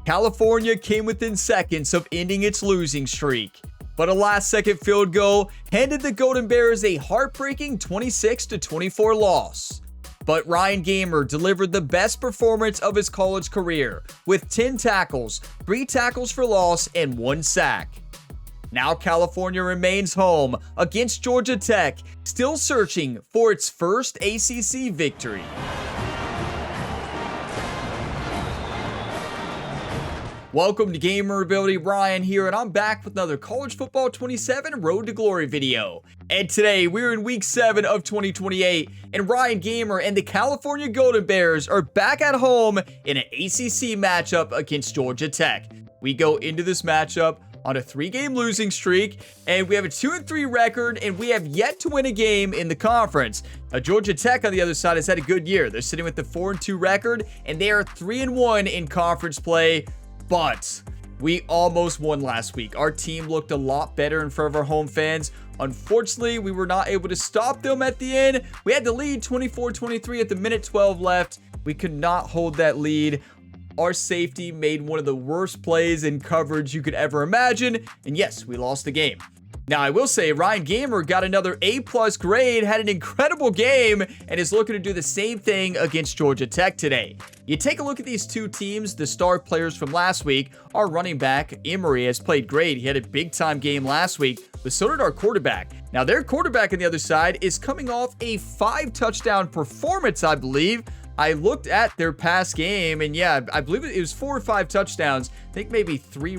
California came within seconds of ending its losing streak, but a last-second field goal handed the Golden Bears a heartbreaking 26-24 loss. But Ryan Gamer delivered the best performance of his college career with 10 tackles, 3 tackles for loss, and 1 sack. Now California remains home against Georgia Tech, still searching for its first ACC victory. Welcome to Gamer Ability. Ryan here, and I'm back with another College Football 27 Road to Glory video. And today, we're in Week 7 of 2028, and Ryan Gamer and the California Golden Bears are back at home in an ACC matchup against Georgia Tech. We go into this matchup on a 3-game losing streak, and we have a 2-3 record, and we have yet to win a game in the conference. Georgia Tech on the other side has had a good year. They're sitting with the 4-2 record, and they are 3-1 in conference play. But we almost won last week. Our team looked a lot better in front of our home fans. Unfortunately, we were not able to stop them at the end. We had the lead 24-23 at the minute 12 left. We could not hold that lead. Our safety made one of the worst plays in coverage you could ever imagine. And yes, we lost the game. Now, I will say Ryan Gamer got another A+ grade, had an incredible game, and is looking to do the same thing against Georgia Tech today. You take a look at these two teams, the star players from last week. Our running back, Emery, has played great. He had a big-time game last week, but so did our quarterback. Now, their quarterback on the other side is coming off a 5-touchdown performance, I believe. I looked at their past game, and yeah, I believe it was 4 or 5 touchdowns. I think maybe 3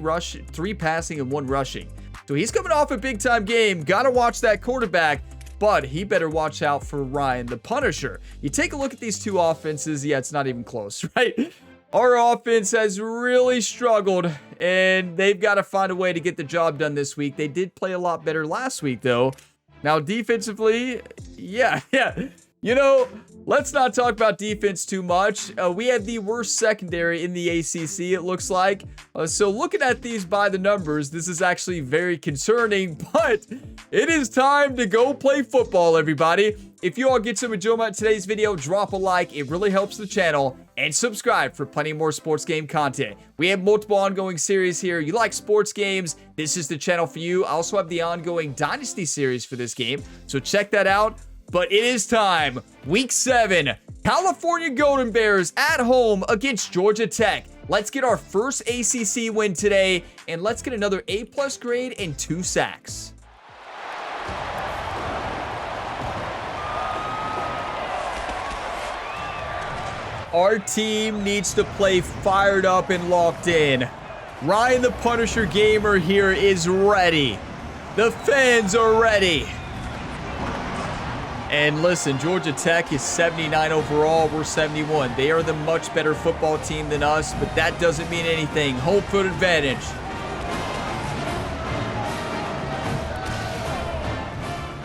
passing and 1 rushing. So he's coming off a big-time game. Gotta watch that quarterback, but he better watch out for Ryan the Punisher. You take a look at these two offenses. Yeah, it's not even close, right? Our offense has really struggled, and they've got to find a way to get the job done this week. They did play a lot better last week, though. Now, defensively, yeah. You know, let's not talk about defense too much. We had the worst secondary in the ACC, it looks like. So looking at these by the numbers, this is actually very concerning, but it is time to go play football, everybody. If you all get some enjoyment out of today's video, drop a like. It really helps the channel. And subscribe for plenty more sports game content. We have multiple ongoing series here. You like sports games, this is the channel for you. I also have the ongoing Dynasty series for this game, so check that out. But it is time. Week 7. California Golden Bears at home against Georgia Tech. Let's get our first ACC win today, and let's get another A+ grade and 2 sacks. Our team needs to play fired up and locked in. Ryan the Punisher Gamer here is ready. The fans are ready. And listen, Georgia Tech is 79 overall. We're 71. They are the much better football team than us, but that doesn't mean anything. Home field advantage.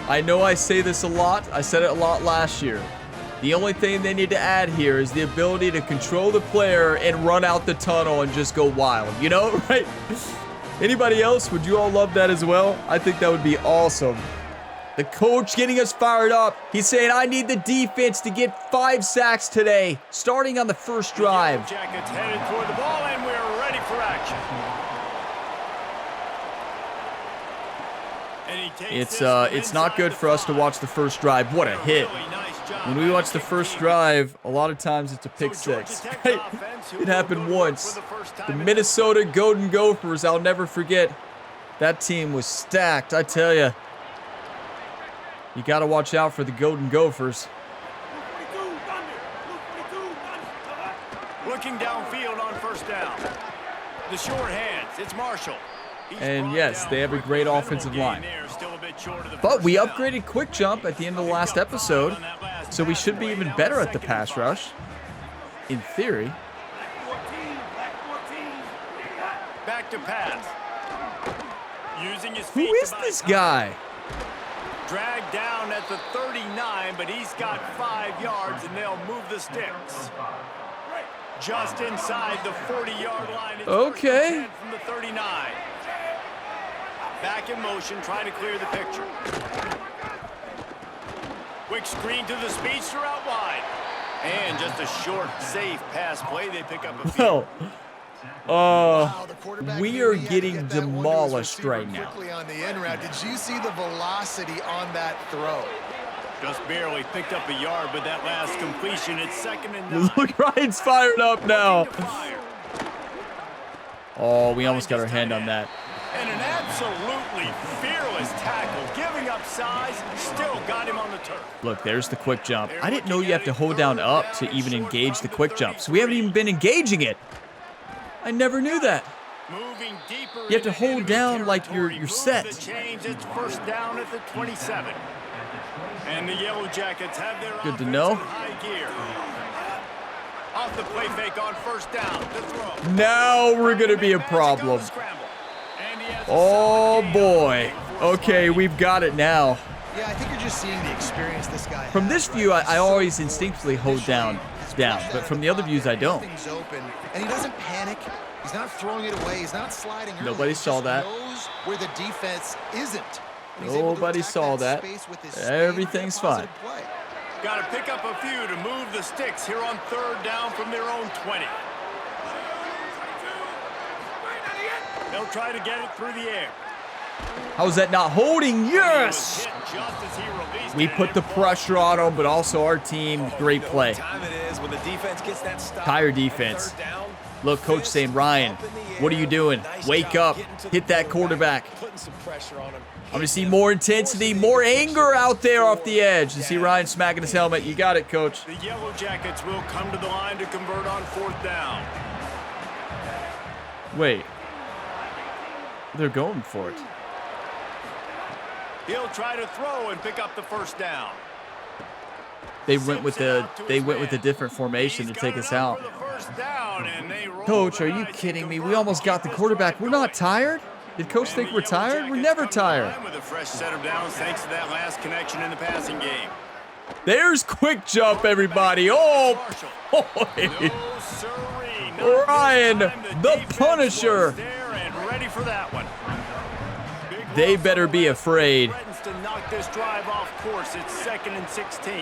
I know I say this a lot. I said it a lot last year. The only thing they need to add here is the ability to control the player and run out the tunnel and just go wild. You know, right? Anybody else? Would you all love that as well? I think that would be awesome. The coach getting us fired up. He's saying, I need the defense to get 5 sacks today, starting on the first drive. The Jackets headed toward the ball, and we're ready for action. It's not good for us to watch the first drive. What a hit. When we watch the first drive, a lot of times it's a pick 6. Right? It happened once. The Minnesota Golden Gophers, I'll never forget. That team was stacked, I tell you. You got to watch out for the Golden Gophers. Looking downfield on first down. The short hands, it's Marshall. And yes, they have a great offensive line. But we upgraded quick jump at the end of the last episode, so we should be even better at the pass rush, in theory. Back to pass. Using his Who feet is this guy? Dragged down at the 39, but he's got 5 yards, and they'll move the sticks. Just inside the 40-yard line. It's okay. From the 39. Back in motion, trying to clear the picture. Quick screen to the speedster out wide. And just a short, safe pass play. They pick up a field. Well, Wow, the quarterback We knew are he had to getting get that one to his demolished receiver right now. quickly on the end route. Did you see the velocity on that throw? Just barely picked up a yard, but that last completion, it's 2nd and 9. Look, Ryan's fired up now. Oh, we almost got our hand on that. And an absolutely fearless tackle, giving up size, still got him on the turf. Look, there's the quick jump. I didn't know you have to hold down up to even engage the quick jump, so we haven't even been engaging it. I never knew that. You have to hold down like you're set. It's 1st down at the 27. And the Yellow Jackets have their Good to know. high gear. Off the play fake on 1st down. The throw. Now we're going to be a problem. Oh, boy. Okay, we've got it now. Yeah, I think you're just seeing the experience this guy From this view, I always instinctively hold down, but from the other views, I don't. Open, and he doesn't panic. He's not throwing it away. He's not sliding. Nobody saw that. Knows where the defense isn't. Nobody saw that. Everything's fine. Got to pick up a few to move the sticks here on 3rd down from their own 20. They'll try to get it through the air. How's that not holding? Yes! We put the pressure on them, but also our team, great play. Higher defense. Look, coach saying, Ryan, what are you doing? Wake up. Hit that quarterback. I'm going to see more intensity, more anger out there off the edge. You see Ryan smacking his helmet. You got it, coach. The Yellow Jackets will come to the line to convert on 4th down. Wait. They're going for it. He'll try to throw and pick up the 1st down. They went with a different formation to take us out. Coach, are you kidding me? We almost got the quarterback. We're not tired? Did coach think we're tired? We're never tired. With a fresh set of downs thanks to that last connection in the passing game. There's quick jump, everybody. Oh, boy. Ryan, the Punisher. Ready for that one. They better be afraid. To knock this drive off course. It's 2nd and 16.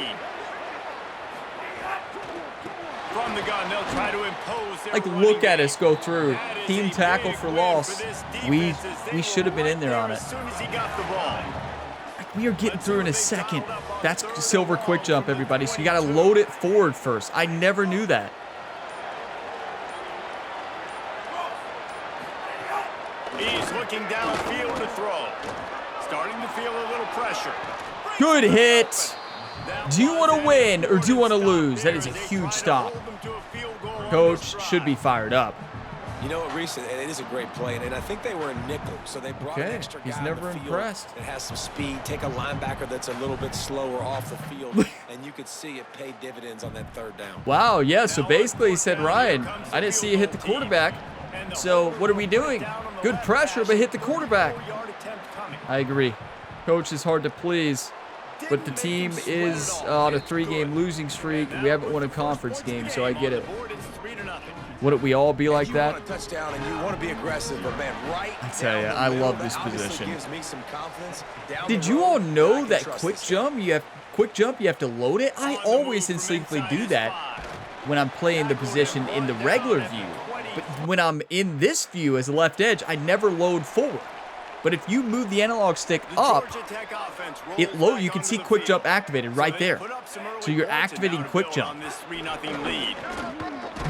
From the gun, they'll try to impose their Like, look at us go through. Team tackle for loss. We should have been in there on it. As soon as he got the ball. Like, we are getting through in a second. That's silver quick jump, everybody. So you got to load it forward first. I never knew that. He's looking downfield to throw. Starting to feel a little pressure. Good hit. Do you want to win or do you want to lose? That is a huge stop. Coach should be fired up. You know what, Reese, it is a great play, and I think they were in nickel, so they brought an extra guy he's never on the field impressed. that has some speed, take a linebacker that's a little bit slower off the field, and you could see it pay dividends on that 3rd down. Wow, yeah, so basically he said, Ryan, I didn't see you hit the quarterback, so what are we doing? Good pressure, but hit the quarterback. I agree. Coach is hard to please, but the team is on a 3-game losing streak. We haven't won a conference game, so I get it. Wouldn't we all be like that? I tell you, I love this position. Did you all know that quick jump, you have to load it? I always instinctively do that when I'm playing the position in the regular view. But when I'm in this view as a left edge, I never load forward. But if you move the analog stick up, you can see quick jump activated right there. So you're activating quick jump.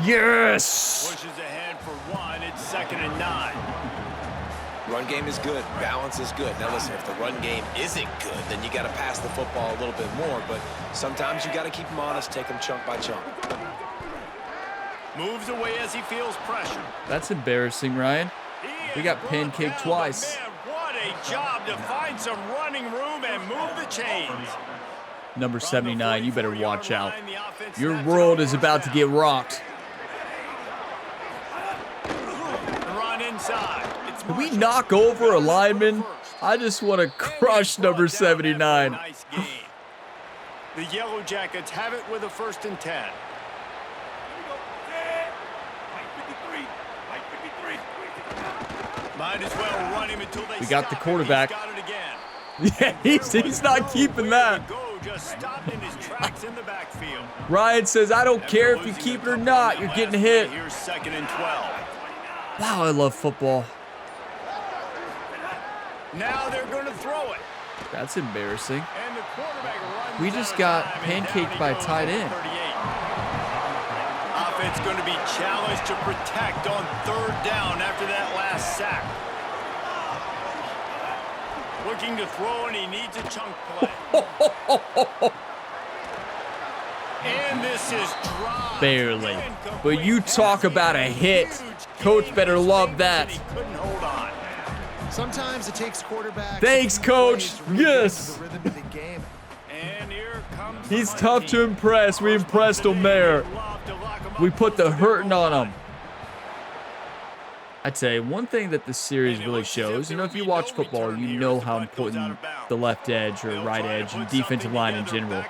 Yes! Pushes ahead for 1. It's 2nd and 9. Run game is good. Balance is good. Now listen, if the run game isn't good, then you got to pass the football a little bit more. But sometimes you got to keep them honest, take them chunk by chunk. Moves away as he feels pressure. That's embarrassing, Ryan. We got pancaked twice. Man, what a job to find some running room and move the chains. Number 79, you better watch out. Your world is about to get rocked. Run inside. Can we knock over a lineman? I just want to crush number 79. Nice game. The Yellow Jackets have it with a 1st and 10. Might as well run him until they We got the stop quarterback. He's got it again. Yeah, he's not keeping that. Just stopped in his tracks in the backfield. Ryan says, I don't care if you keep it or not. You're getting hit. Here's 2nd and 12. Wow, I love football. Now they're going to throw it. That's embarrassing. And the quarterback runs We just out of got time, and pancaked down by he a goes tight on end. 38. Offense going to be challenged to protect on 3rd down after that last sack. Looking to throw, and he needs a chunk play. And this is dry. Barely. Incomplete. But you talk about a hit. Coach better love that. He couldn't hold on. Sometimes it takes quarterbacks. Thanks, Coach. Yes. The rhythm of the game. And here comes He's the tough team. to impress. We impressed him there. We put the hurting on him. I'd say one thing that this series really shows, you know, if you watch football, you know how important the left edge or right edge and defensive line in general.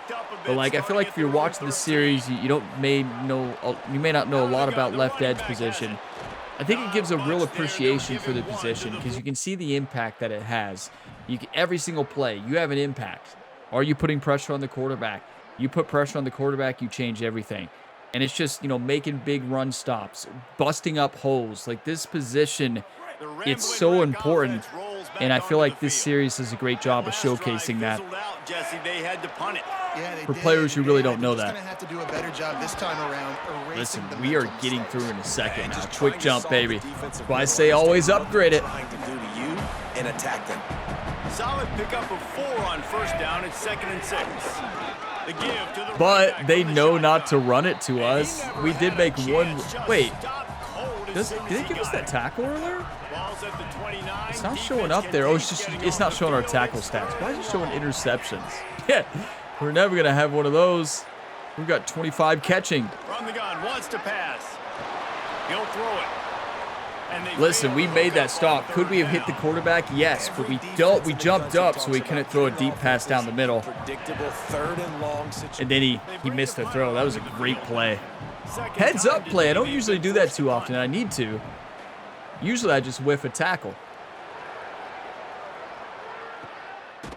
But like, I feel like if you're watching the series, you may not know a lot about left edge position. I think it gives a real appreciation for the position because you can see the impact that it has. Every single play, you have an impact. Are you putting pressure on the quarterback? You put pressure on the quarterback, you change everything. And it's just, you know, making big run stops, busting up holes. Like this position, it's so important. And I feel like this series does a great job of showcasing that for players who really don't know that. Listen, we are getting through in a second now. Quick jump, baby. That's why I say always upgrade it. And attack them. Solid pickup of 4 on 1st down. It's 2nd and 6. The give to the But they know not to run it to us. We did make one. Wait, did they give us that tackle earlier? It's not showing up there. Oh, it's not showing our tackle stats. Why is it showing interceptions? Yeah, we're never gonna have one of those. We've got 25 catching. From the gun, wants to pass. He'll throw it. Listen, we made that stop. Could we have hit the quarterback? Yes, but we don't. We jumped up, so we couldn't throw a deep pass down the middle. And then he missed the throw. That was a great play. Heads up play. I don't usually do that too often. I need to. Usually I just whiff a tackle.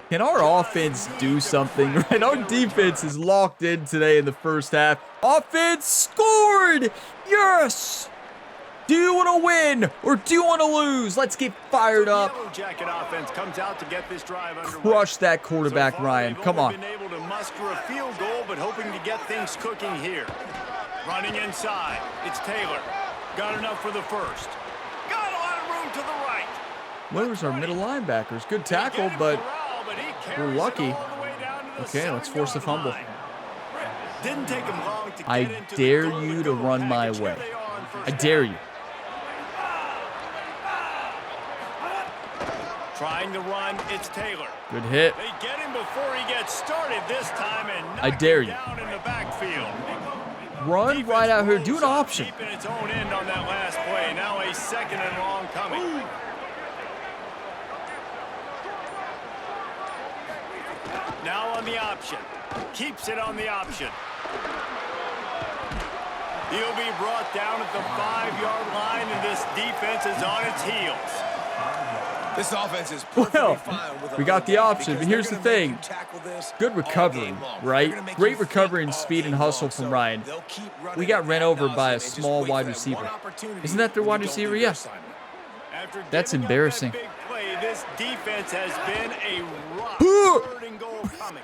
Can our offense do something? Right, our defense is locked in today in the 1st half. Offense scored! Yes! Do you want to win or do you want to lose? Let's get fired up. Yellow Jacket offense comes out to get this drive underway. Crush that quarterback, Ryan. Come on. Been able to muster a field goal, but hoping to get things cooking here. Running inside, it's Taylor. Got enough for the 1st. Got a lot of room to the right. Where's our middle linebackers? Good tackle, but we're lucky. Okay, let's force the fumble. Didn't take him long to I dare you to run my way. I dare you. Trying to run, it's Taylor. Good hit. They get him before he gets started this time and knock I dare him you. down in the backfield. Run right out here. Do an option. Keeping its own end on that last play. Now a 2nd and long coming. Now on the option. Keeps it on the option. He'll be brought down at the 5-yard line, and this defense is on its heels. This offense is perfectly fine with we got the option, but here's the thing. Good recovery, right? Great recovery and speed and hustle from Ryan. We got ran over by a small wide receiver. Isn't that their wide receiver? Yeah. That's embarrassing. Big play, this defense has been a rock. Third and goal coming.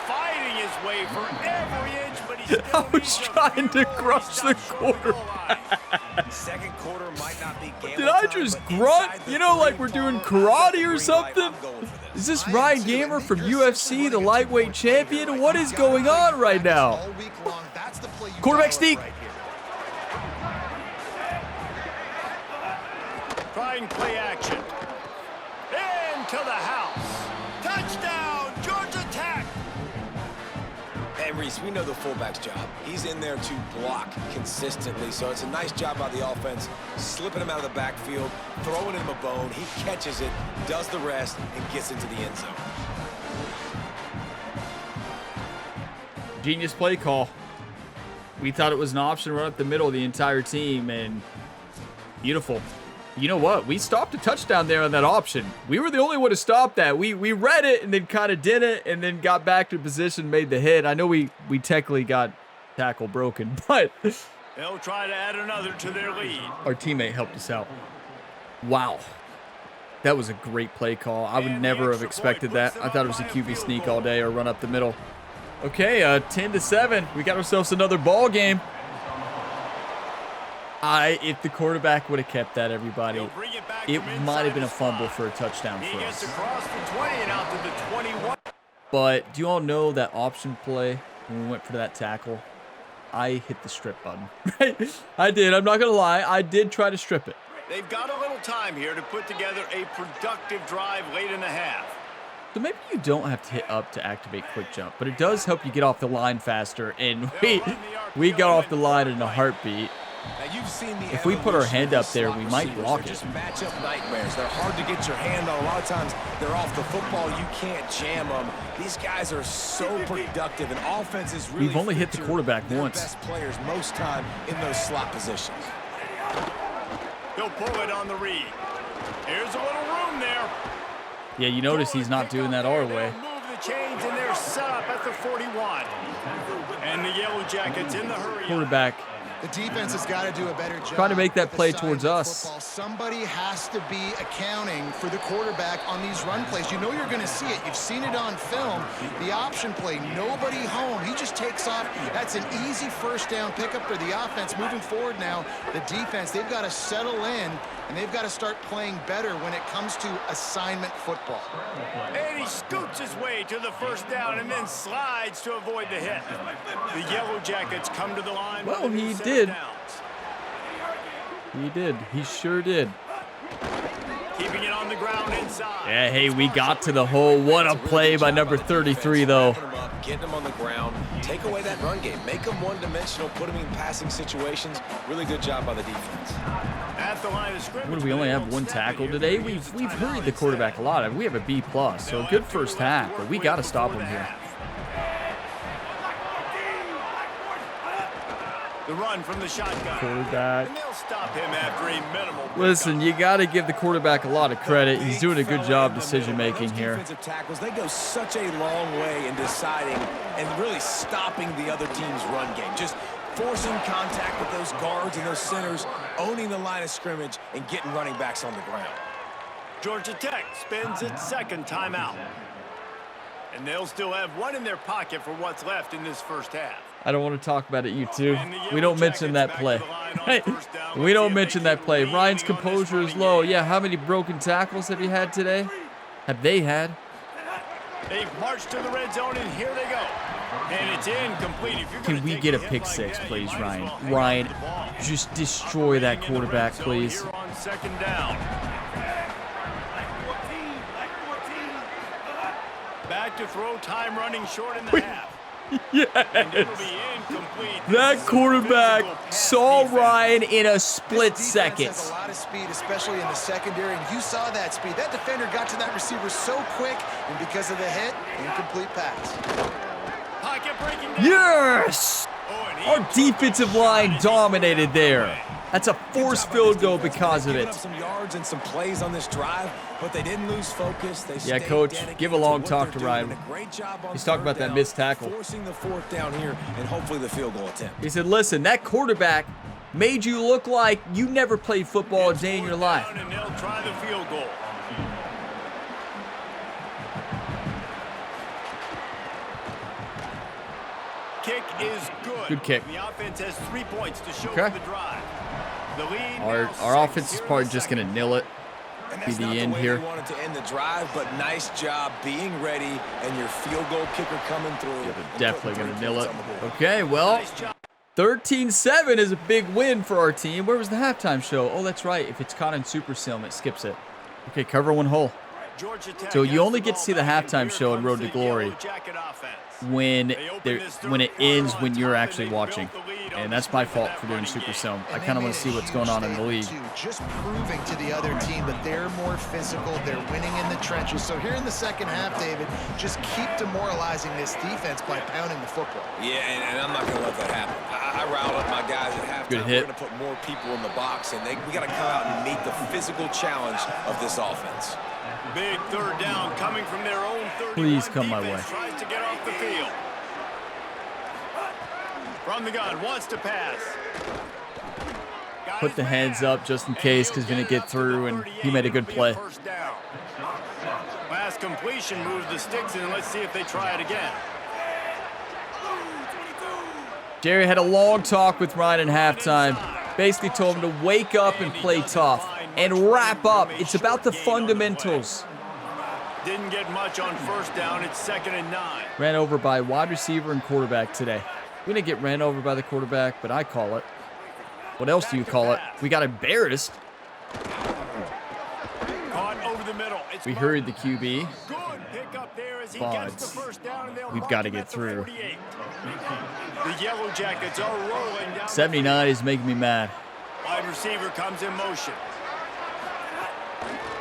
Fighting his way for every inch, but he's I was trying to crush the quarterback. Second quarter might not be game Did I just grunt? You know, like we're doing karate or something? Is this Ryan Gamer from UFC, the lightweight champion? What is going on right now? Quarterback sneak. Trying play action. Into the house. Touchdown, Georgia Tech. Hey, Reese, we know the fullback's job. He's in there to block consistently, so it's a nice job by the offense, slipping him out of the backfield, throwing him a bone. He catches it, does the rest, and gets into the end zone. Genius play call. We thought it was an option run up the middle of the entire team, and beautiful. You know what? We stopped a touchdown there on that option. We were the only one to stop that. We read it and then kind of did it and then got back to position, made the hit. I know we technically got tackle broken, but They'll try to add another to their lead. Our teammate helped us out. Wow. That was a great play call. I would never have expected that. I thought it was a QB sneak all day or run up the middle. Okay, 10-7. We got ourselves another ball game. If the quarterback would have kept that, everybody, it might have been a fumble for a touchdown for us. But do you all know that option play when we went for that tackle? I hit the strip button. I did. I'm not going to lie. I did try to strip it. They've got a little time here to put together a productive drive late in the half. So maybe you don't have to hit up to activate quick jump, but it does help you get off the line faster. And we got off the line in a heartbeat. Now you've seen the if we put our hand up there, we might block it. Just matchup nightmares. They're hard to get your hand on. A lot of times they're off the football. You can't jam them. These guys are so productive, and offenses really. We've only hit the quarterback once. Best players most time in those slot positions. He'll pull it on the read. Here's a little room there. Yeah, you notice he's not doing that our way. Move the chains, and they're set up at the 41. And the Yellow Jackets in the hurry. Quarterback. The defense has got to do a better job. Trying to make that play towards us. Football. Somebody has to be accounting for the quarterback on these run plays. You know you're going to see it. You've seen it on film. The option play, nobody home. He just takes off. That's an easy first down pickup for the offense. Moving forward now, the defense, they've got to settle in, and they've got to start playing better when it comes to assignment football. And he scoots his way to the first down and then slides to avoid the hit. The Yellow Jackets come to the line. Well, he did. He did. He sure did. Keeping it on the ground inside. Yeah, hey, we got to the hole. What a play by number 33, though. Getting them on the ground. Take away that run game. Make them one-dimensional. Put them in passing situations. Really good job by the defense. At the line of scrimmage. What do we only have one tackle today? We've hurried the quarterback a lot. We have a B+, so a good first half, but we got to stop him here. The run from the shotgun. Quarterback. And they'll stop him after a minimal. Listen, you got to give the quarterback a lot of credit. He's doing a good job decision-making here. Defensive tackles, they go such a long way in deciding and really stopping the other team's run game. Just forcing contact with those guards and those centers, owning the line of scrimmage, and getting running backs on the ground. Georgia Tech spends its second timeout. And they'll still have one in their pocket for what's left in this first half. I don't want to talk about it, you two. We don't mention that play. Hey, we don't mention that play. Ryan's composure is low. Yeah, how many broken tackles have you had today? Have they had? They've marched to the red zone, and here they go. And it's incomplete. Can we get a pick six, please, Ryan? Ryan, just destroy that quarterback, please. On second down. Back to throw, time running short in the half. Yes. That quarterback saw Ryan in a split second. Has a lot of speed, especially in the secondary, and you saw that speed. That defender got to that receiver so quick, and because of the hit, incomplete pass. Pocket breaking down. Yes! Our defensive line dominated there. That's a forced field goal because of it. Some yards and some plays on this drive, but they didn't lose focus. Yeah, coach, give a long talk to Ryan. He's talking about that missed tackle. Forcing the fourth down here and hopefully the field goal attempt. He said, listen, that quarterback made you look like you never played football a day in your life. And they'll try the field goal. Kick is good. Good kick. The offense has 3 points to show Okay. for the drive. The lead Our offense is probably just going to nil it. And Be that's the not end way here. they wanted to end the drive, but nice job being ready and your field goal kicker coming through. Yeah, they're definitely going to nil it. Okay, well, 13-7 is a big win for our team. Where was the halftime show? Oh, that's right. If it's caught in Super Sim, it skips it. Okay, cover one hole. So you only get to see the halftime show in Road to Glory when it ends when you're actually watching. And that's my fault for doing Super Sim. I kind of want to see what's going on in the league. Just proving to the other team that they're more physical, they're winning in the trenches. So here in the second half, David, just keep demoralizing this defense by pounding the football. Yeah, and I'm not going to let that happen. I riled up my guys at halftime. Good hit. We're going to put more people in the box, and we got to come out and meet the physical challenge of this offense. Big third down coming from their own 31. Please come my way. Tries to get off the field. From the gun, wants to pass. put the hands up just in case because we didn't get through, and he made a good play. Last completion moves the sticks in. Let's see if they try it again. Jerry had a long talk with Ryan at halftime. Basically told him to wake up and play tough and wrap up. It's about the fundamentals. Didn't get much on first down. It's 2nd and 9. Ran over by wide receiver and quarterback today. We didn't get ran over by the quarterback, but I call it. What else do you call it? We got embarrassed. Caught over the middle. We hurried the QB. Good pick up there as he gets the first down, and we've got to get through. The Yellow Jackets are rolling down. 79 is making me mad. Wide receiver comes in motion.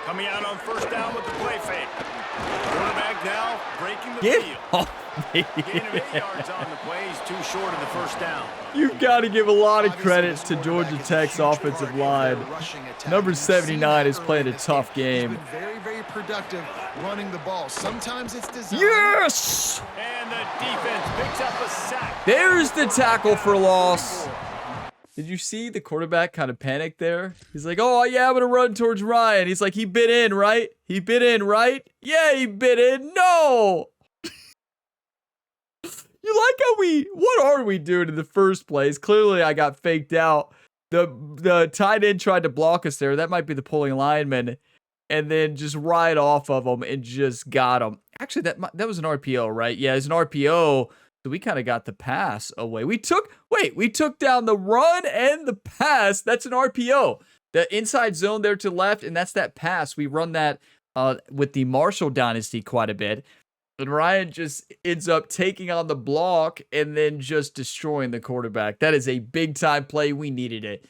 Coming out on first down with the play fake. Quarterback now breaking the field. Off me. Gain of 8 yards on the play. He's too short of the first down. You've got to give a lot of credit to Georgia Tech's offensive line. Number 79 is playing a tough game. Very, very productive running the ball. Sometimes it's designed. Yes! And the defense picks up a sack. There's the tackle for loss. Did you see the quarterback kind of panic there? He's like, oh, yeah, I'm going to run towards Ryan. He's like, he bit in, right? He bit in, right? Yeah, he bit in. No! You like how what are we doing in the first place? Clearly, I got faked out. The tight end tried to block us there. That might be the pulling lineman. And then just right off of him and just got him. Actually, that was an RPO, right? Yeah, it's an RPO. So we kind of got the pass away. We took down the run and the pass. That's an RPO. The inside zone there to the left, and that's that pass. We run that with the Marshall dynasty quite a bit. And Ryan just ends up taking on the block and then just destroying the quarterback. That is a big-time play. We needed it.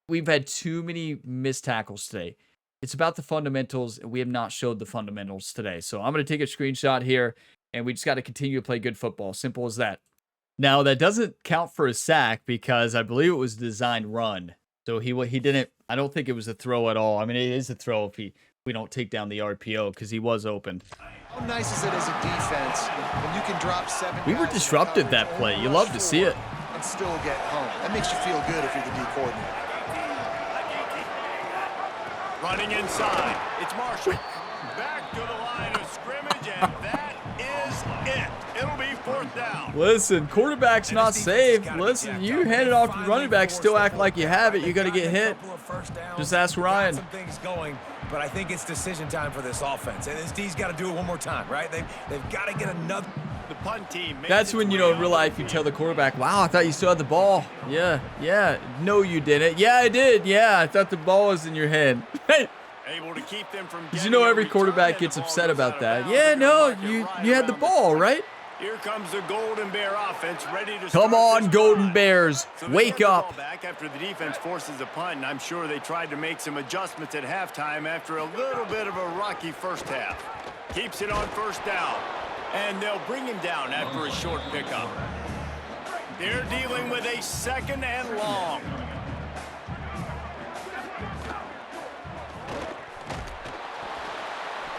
We've had too many missed tackles today. It's about the fundamentals, and we have not showed the fundamentals today. So I'm going to take a screenshot here, and we just got to continue to play good football. Simple as that. Now, that doesn't count for a sack because I believe it was a designed run. So he didn't, I don't think it was a throw at all. I mean, it is a throw if we don't take down the RPO because he was open. How nice is it as a defense when you can drop 7 We were disrupted that play. You love to see it. And still get home. That makes you feel good if you're the D coordinator. Running inside. It's Marshall. Back to the line of scrimmage, and that is it. It'll be 4th down. Listen, quarterback's not safe. Listen, you hand it off to the running back, still act like you have it. You're going to get hit. Just ask Ryan. Some things going, but I think it's decision time for this offense. And this D's got to do it one more time, right? They've got to get another. The punt team. That's when, in real life, you tell the quarterback, wow, I thought you still had the ball. Yeah. No, you didn't. Yeah, I did. Yeah, I thought the ball was in your hand. Able to keep them from Because every quarterback gets upset about that. Yeah, no, you had the ball, right? Here comes the Golden Bear offense ready to Come on, Golden Bears. Wake up. Back after the defense forces a punt, and I'm sure they tried to make some adjustments at halftime after a little bit of a rocky first half. Keeps it on first down, and they'll bring him down after a short pickup. They're dealing with a 2nd and long.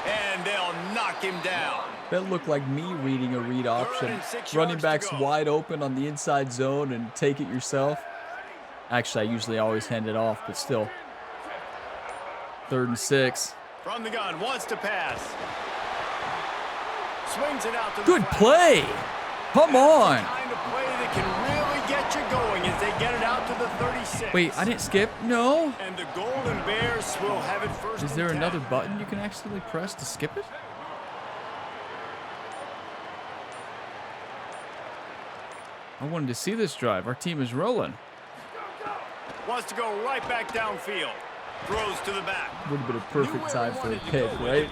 And they'll knock him down. That looked like me reading a read option. Running backs wide open on the inside zone and take it yourself. Actually, I usually always hand it off, but still. 3rd and 6. From the gun, wants to pass. Swings it out to the Good play. Come on. The kind of play that can really get you going as they get it out to the 36. Wait, I didn't skip? No. And the Golden Bears will have it first. Is there another button you can actually press to skip it? I wanted to see this drive. Our team is rolling. Wants to go right back downfield. Throws to the back. Would have been a perfect time for a pick, right?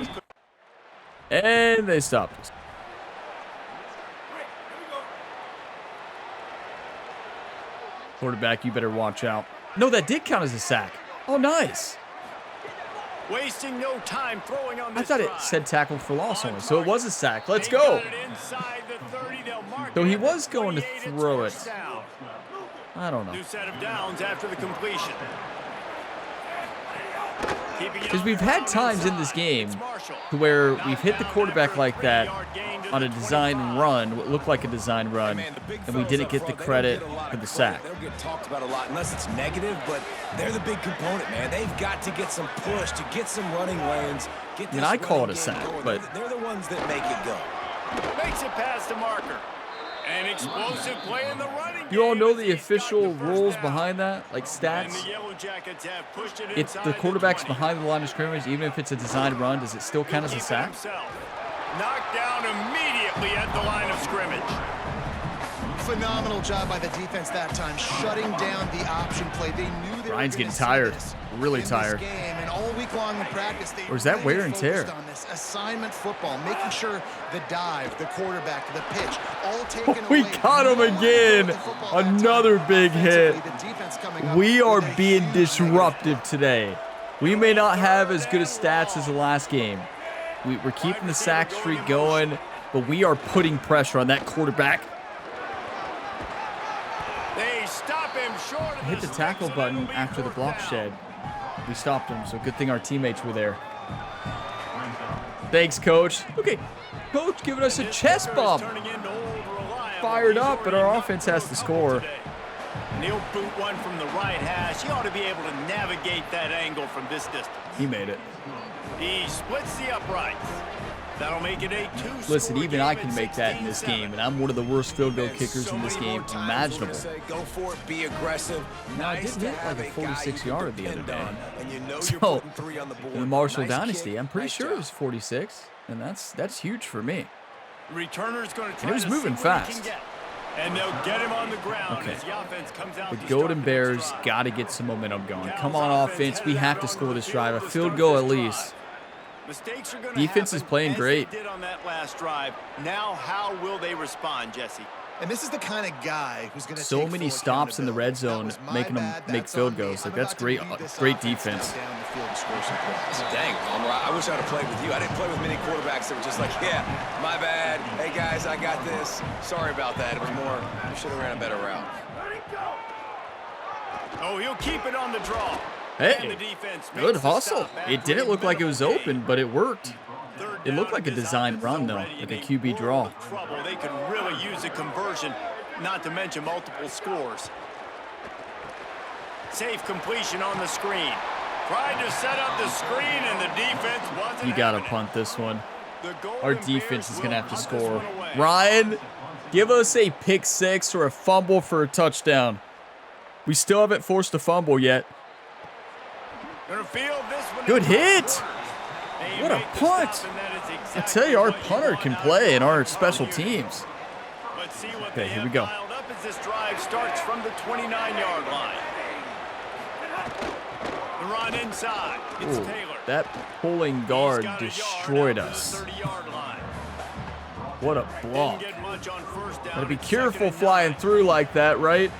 And they stopped us. Quarterback, you better watch out. No, that did count as a sack. Oh, nice. Wasting no time throwing on this I thought it said tackle for loss only, so it was a sack. Let's go. So he was going to throw it. I don't know. New set of downs after the completion. Because we've had times in this game to where we've hit the quarterback like that on a design run, what looked like a design run, and we didn't get the credit for the sack. They don't get talked about a lot unless it's negative, but they're the big component, man. They've got to get some push, to get some running lanes. And I call it a sack, but they're the ones that make it go. Makes it past the marker. An explosive play in the running you all game know as the he's got official first rules down. behind that, like And stats. the Yellow Jackets have pushed it If inside the quarterback's 20. behind the line of scrimmage, even if it's a design run, does it still count as a Keeping sack? himself. Knocked down immediately at the line of scrimmage. Phenomenal job by the defense that time, shutting down the option play. They knew they Ryan's were getting gonna see tired. this Really in tired. This game, and all week long in practice, they Or is that really wear and tear? focused on this assignment football, making sure the dive, the quarterback, the pitch, all taken We away. got him No one again. threw the football that Another time. big hit. Offensively, the defense coming up We are with a being huge disruptive today. We may not have as good of stats as the last game. We're keeping the sack streak going, but we are putting pressure on that quarterback. They stop him short of Hit the sticks, tackle and button it'll be after the first block down. shed. We stopped him, so good thing our teammates were there. Thanks, Coach. Okay, Coach giving us a This chest kicker is bump. turning into old reliable. Fired He's up, but already our knocked offense has for to a score. today. And he'll boot one from the right hash. He ought to be able to navigate that angle from this distance. He made it. He splits the uprights. That'll make it a two-score Listen, even game I at can make that in this 16-7. game, and I'm one of the worst field goal kickers So in this many game more times we're imaginable. gonna say, go for it, be aggressive. No, I Nice did to hit have like a a guy you 46-yarder can the other depend day. on, and you know you're So, putting three on the board. in the Marshall Nice Dynasty, kick, I'm pretty nice sure job. it was 46, and that's huge for me. Returner's going to And try it was to moving see what he fast. can get. And they'll get him on the ground Okay. as the offense comes out The to Golden start the Bears next drive. got to get some momentum going. Come Cal's on, offense offense. We headed have out to onto score the this field drive. A to field start goal this at least. drive. Mistakes are going Defense is playing great. Did on that last drive. Now, how will they respond, Jesse? And this is the kind of guy who's going to So many stops in the red zone, making them make field goals. Like, that's great, great defense. Dang, Palmer, I wish I'd have played with you. I didn't play with many quarterbacks that were just like, yeah, my bad. Hey, guys, I got this. Sorry about that. It was more, we should have ran a better route. Oh, he'll keep it on the draw. Hey, And the defense good makes the hustle. stop after It didn't a look like it was minimal open, gain. but it worked. Third It looked down, like a this designed offense run, is though, already like a in QB world draw. of trouble. They could really use a conversion, not to mention multiple scores. Safe completion on the screen. Tried to set up the screen, and the defense wasn't You got to having it. punt this one. The Golden Our Bears defense is going to will have to punt this score. one away. Ryan, give us a pick six or a fumble for a touchdown. We still haven't forced a fumble yet. Gonna field this one Good in hit. return. They What a make the punt. stop, and that is I exactly tell you, our what punter want can out play of in our the special unit. teams. Let's see what Okay, they here have we go. piled up as this drive starts from the 29-yard line. The run inside. It's Ooh, Taylor. that pulling He's guard got a yard destroyed out to us. the 30-yard line. What a Didn't block. get much on first down. Gotta be It's careful second and flying 9. through like that, right?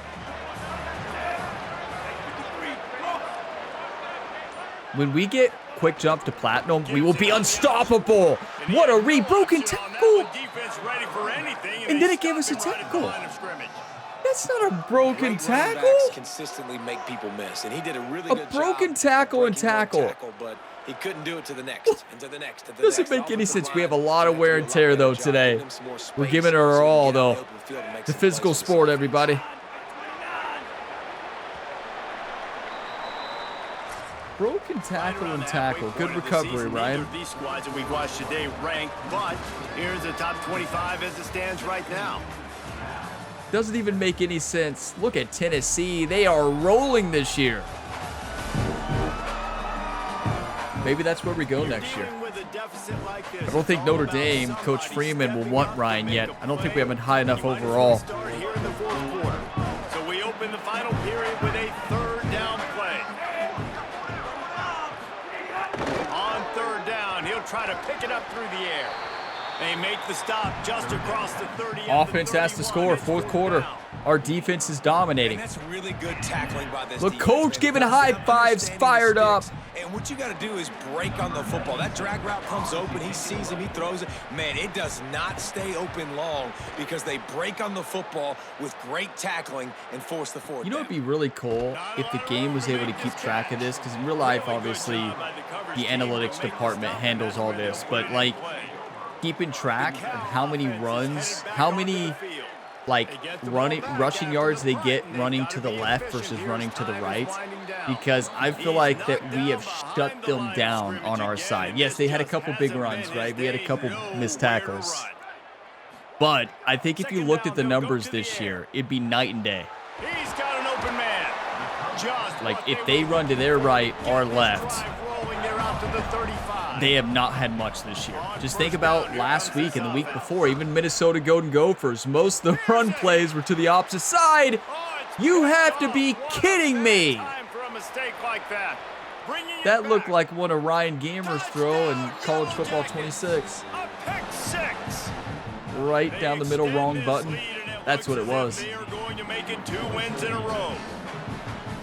When we get quick jump to platinum, we will be unstoppable. And he What a had no re-broken option on that tackle. one. Defense ready for anything, And they then it gave us a stopped him right at the tackle. line of scrimmage. That's not a broken Great running tackle. backs consistently make people miss, and he did a really A good broken job tackle and breaking one tackle. but he couldn't do it to the next, and to the next, and to the Doesn't next. make any Offensive sense. We have a line, lot of you wear have and to do a tear, lot though, better job today. giving him some more We're space giving it so our he can all, get out in though. the open field and make The some physical plays with his sport, feet. everybody. Broken tackle and tackle. Good recovery, Ryan. These squads that we've watched today rank, but here's the top 25 as it stands right now. Doesn't even make any sense. Look at Tennessee. They are rolling this year. Maybe that's where we go next year. Dealing with a deficit like this, I don't think it's all Notre about Dame, Coach somebody Freeman, will stepping want up Ryan to yet. make a I don't think play. we have him high enough He might as well overall. start here in the fourth quarter. So we open the final period with a third down play. On third down, he'll try to pick it up through the air. They make the stop just across the 30. Offense has to score. Fourth quarter. Our defense is dominating. And that's really good tackling by this Look, defense, coach man. giving They're high standing fives, in fired up. sticks. And what you got to do is break on the football. That drag route comes open. He sees him. He throws it. Man, it does not stay open long because they break on the football with great tackling and force the fourth You know, down. it'd be really cool if the game was able to keep track of this, because in real life, obviously, the analytics department handles all this, but like keeping track of how many runs, how many like rushing yards they get running to the left versus running to the right, because I feel like that we have shut them down on our side. Yes, they had a couple big runs, right? We had a couple missed tackles. But I think if you looked at the numbers this year, it'd be night and day. He's got an open man. Like if they run to their right or left, To the 35. they have not had much this year. Just think about last week and the week before, even Minnesota Golden Gophers. Most of the run plays were to the opposite side. You have to be kidding me. Time for a mistake like that. Bringing it That looked back. like one of Ryan Gamer's throw in college football 26. A pick six. Right down the middle, wrong button. That's what it was. They are going to make it 2 wins in a row.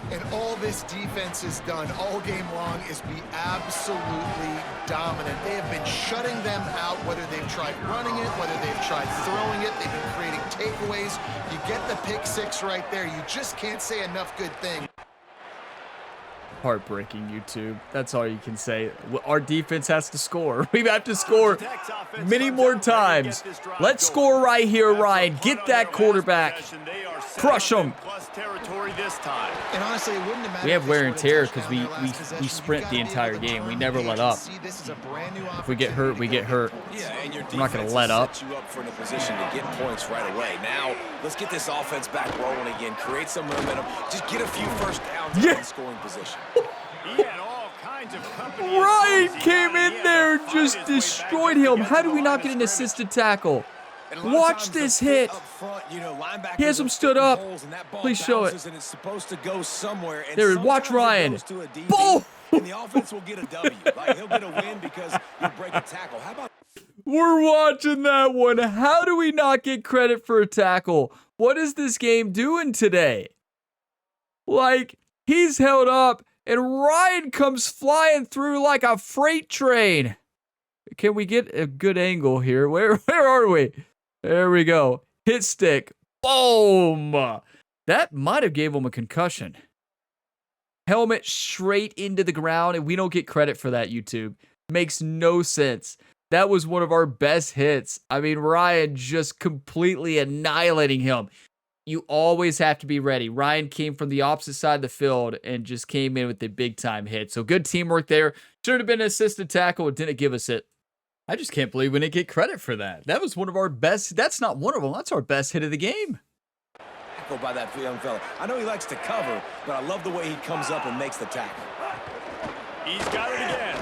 And all this defense has done all game long is be absolutely dominant. They have been shutting them out, whether they've tried running it, whether they've tried throwing it. They've been creating takeaways. You get the pick six right there. You just can't say enough good things. Heartbreaking, YouTube. That's all you can say. Our defense has to score. We have to score many more times. Let's score right here, Ryan. Get that quarterback. Crush him. And honestly, it wouldn't have mattered We have if wear they and scored a tear touchdown because in their last possession. we You've sprint gotta the be able entire to game. turn We the never let page up. and see this is a brand new If we get hurt, we get hurt. Yeah, and your I'm not gonna defense let will up. set you up for a position to get points right away. Now, let's get this offense back rolling again. Create some momentum. Just get a few first downs Yeah. in scoring position. He had all kinds of company. Ryan came in there and just destroyed him. How do we not get an assisted tackle? And a lot of Watch times this the fit hit. up front, you know, linebackers He has him are stood fitting up. holes, and that ball Please show it. bounces, and it's supposed to go somewhere. And There, watch sometimes it Ryan. goes to a DB, Boom. and the offense will get a W. Like, he'll get a win because you break a tackle. How about We're watching that one. How do we not get credit for a tackle? What is this game doing today? Like, he's held up, and Ryan comes flying through like a freight train. Can we get a good angle here? Where are we? There we go. Hit stick. Boom. That might have gave him a concussion. Helmet straight into the ground, and we don't get credit for that, YouTube. Makes no sense. That was one of our best hits. I mean, Ryan just completely annihilating him. You always have to be ready. Ryan came from the opposite side of the field and just came in with the big-time hit. So good teamwork there. Should have been an assisted tackle. It didn't give us it. I just can't believe we didn't get credit for that. That was one of our best. That's not one of them. That's our best hit of the game. go by that young fella? I know he likes to cover, but I love the way he comes up and makes the tackle. He's got it again.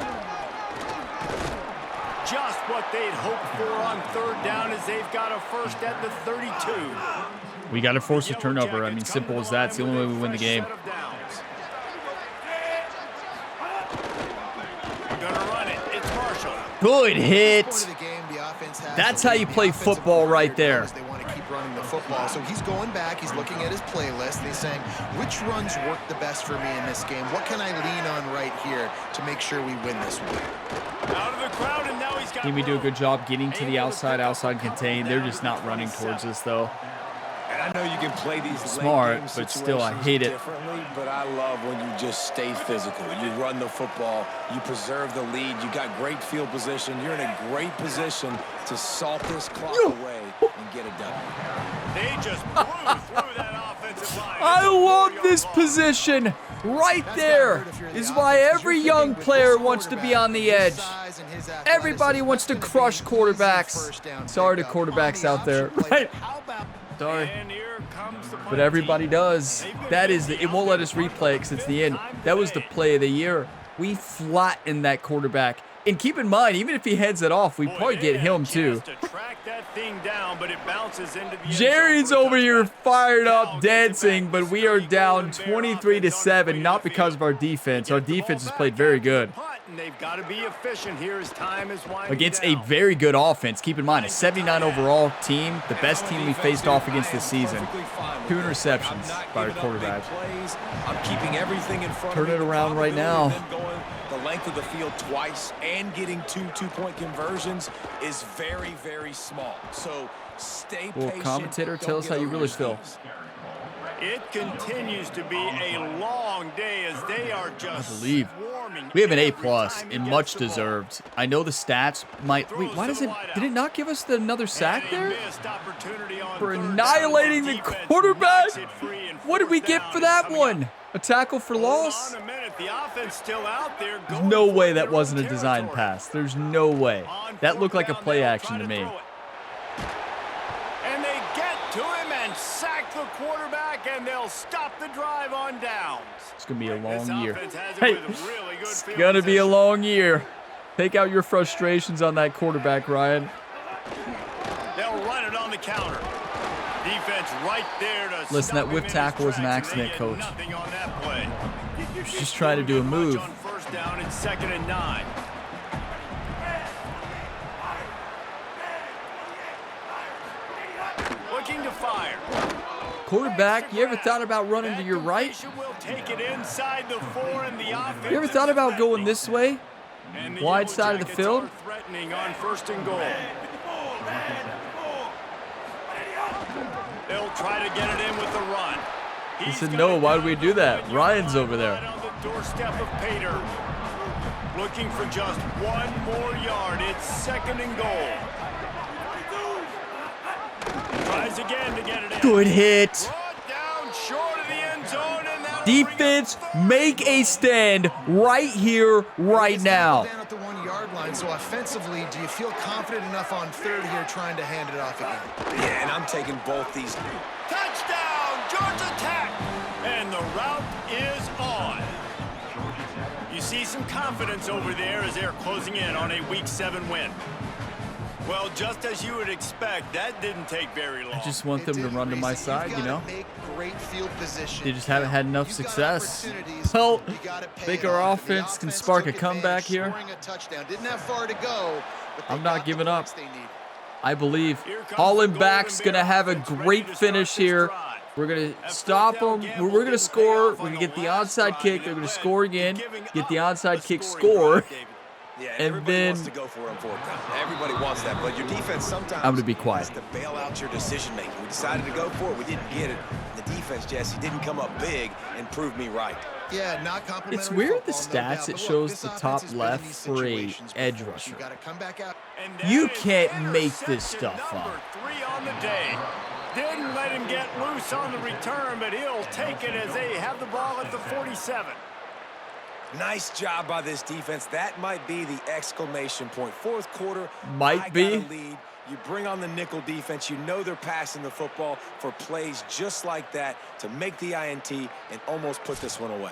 Just what they'd hoped for on third down as they've got a first at the 32. We got to force a turnover. I mean, simple as that. It's the only way we win the game. Gonna run it. It's Marshall. Good hit. That's That's how you play football right there. They want to keep running the football. So he's going back, he's looking at his playlist, and he's saying, which runs work the best for me in this game? What can I lean on right here to make sure we win this one? Out of the crowd, and now he's got Team, we do a good job getting to the outside contain. They're just not running towards us, though. And I know you can play these Smart, late game but still, I situations hate it. differently, but I love when you just stay physical. You run the football, you preserve the lead, you got great field position, you're in a great position to salt this clock away and get it done. They just blew through that offensive line. I love this position. Right there is why every young player wants to be on the edge. Everybody wants to crush quarterbacks. Sorry to quarterbacks out there. Right? Sorry. And here comes the But everybody does. That is it won't let us replay it because it's the end. That was the play of the year. We flattened that quarterback. And keep in mind, even if he heads it off, we probably get him too. Jerry's over here fired up, dancing, but we are down 23-7, not because of our defense. Our defense has played very good. and they've got to be efficient here as time is winding Against down. a very good offense. Keep in mind, a 79 overall team, the best team we faced off against this season. 2 interceptions by our quarterback. I'm keeping everything in front Turn of it around right now. Going the length of the field twice and getting 2 two-point conversions is very, very small. So stay patient. Well, commentator, tell us how you really feel. It continues to be a long day as they are just swarming. We have an A+ every time he and gets much the ball. deserved. I know the stats might. Wait, why does it? Did it not give us another sack And a there? missed opportunity on For third down. annihilating the Defense quarterback? knocks it free and What did we fourth get down for is that coming one? up. A tackle for loss? Hold on a minute. The offense still out there. There's going no for way their that wasn't a own design territory. pass. There's no way. On That fourth looked like a down, play they'll action try to me. throw it. And they get to him and sack the quarterback, and they'll stop the drive on downs. It's going to be a This long year. offense has it Hey, with a really good it's field going to be a position. long year. Take out your frustrations on that quarterback, Ryan. They'll run it on the counter. Defense right there to Listen, stop that him whip in his tackle was an tracks, and they accident, get Coach. Nothing on that play. Just trying to do a move. On first down, it's 2nd and 9. Looking to fire. Quarterback, you ever thought about running to your right? Will take it inside the 4, and the offense You ever is thought about going threatening. this way? And the Wide Yellow side of the Jackets field? are threatening on 1st and goal. They'll try to get it in with the run. He He's said, got no, it why down do we the do that? 11-yard Ryan's line, over there. right on the doorstep of Pater. Looking for just 1 more yard. It's 2nd and goal. Tries again to get it in. Good hit. Brought down short of the end zone, and that'll Defense, bring up make a stand right here, right It's now. down at the 1-yard line. So offensively, do you feel confident enough on 3rd here trying to hand it off again? Yeah, and I'm taking both these. touchdown, Georgia Tech, and the route is on. You see some confidence over there as they're closing in on a Week 7 win. Well, just as you would expect, that didn't take very long. I just want them to run to my side, you know? Make great field position. They just haven't had enough You've got success. opportunities, Well, you gotta pay think it our off. The offense can spark a took comeback advantage, here. scoring a touchdown. Didn't have far to go, but they I'm not got the giving up. points they needed. I believe Here comes Holland the back's Golden going to Bear have a offense ready great to start finish this here. drive. We're going That to stop fourth down them. gamble We're going to didn't pay score. off We're on going to get the the last onside drive, kick. and They're it going to led score to again. giving Get the up onside a kick, scoring score. drive, David. Yeah, And everybody then- wants to go for it on 4th down. Everybody wants that, but your defense sometimes I'm gonna be quiet. has to bail out your decision making. We decided to go for it. We didn't get it. The defense, Jesse, didn't come up big and prove me right. Yeah, not complimentary. It's weird the football, no stats, doubt, it but shows this the offense top has been in left these for a situations edge before. rusher. You got to come back out. And that You is can't make this interception stuff number up. 3 on the day. Didn't let him get loose on the return, but he'll take it as they have the ball at the 47. Nice job by this defense. That might be the exclamation point. 4th quarter, Might I be. got a lead. You bring on the nickel defense. You know they're passing the football for plays just like that to make the INT and almost put this one away.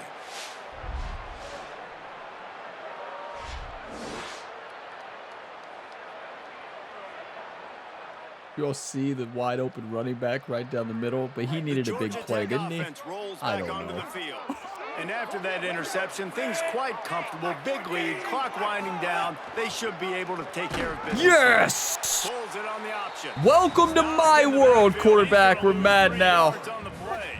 You'll see the wide open running back right down the middle, but he needed a big Georgia play, Tech didn't he? offense rolls I back don't onto know. the field. And after that interception, things quite comfortable. Big lead, clock winding down. They should be able to take care of business. Yes! Pulls it on the option. Welcome to my world, quarterback. We're mad now. On the play.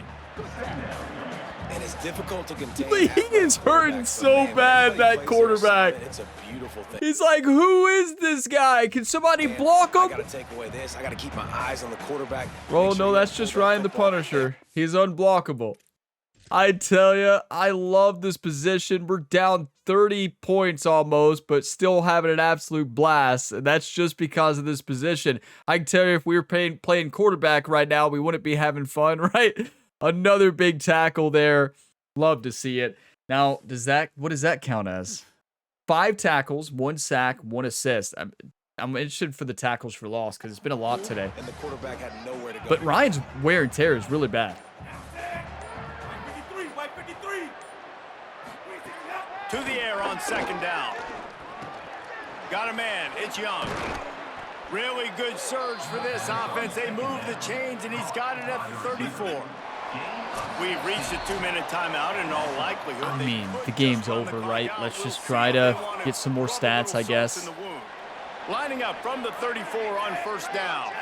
And it's difficult to contain. But he athletic is hurting quarterbacks, so but man, bad, when that everybody plays their quarterback. assignment, It's a beautiful thing. He's like, who is this guy? Can somebody Man, block I him? gotta take away this. I gotta keep my eyes on the quarterback. Oh, Make sure no, he that's doesn't just pull that Ryan the football. Punisher. He's unblockable. I tell you, I love this position. We're down 30 points almost, but still having an absolute blast. And that's just because of this position. I can tell you, if we were playing quarterback right now, we wouldn't be having fun, right? Another big tackle there. Love to see it. Now, what does that count as? 5 tackles, 1 sack, 1 assist. I'm interested for the tackles for loss because it's been a lot today. And the quarterback had nowhere to go. But Ryan's wear and tear is really bad. To the air on 2nd down. Got a man. It's Young. Really good surge for this offense. They move the chains, and he's got it at the 34. We've reached a 2-minute timeout in all likelihood. I mean, the game's over, right? Let's just try to get some more stats, I guess. Lining up from the 34 on first down.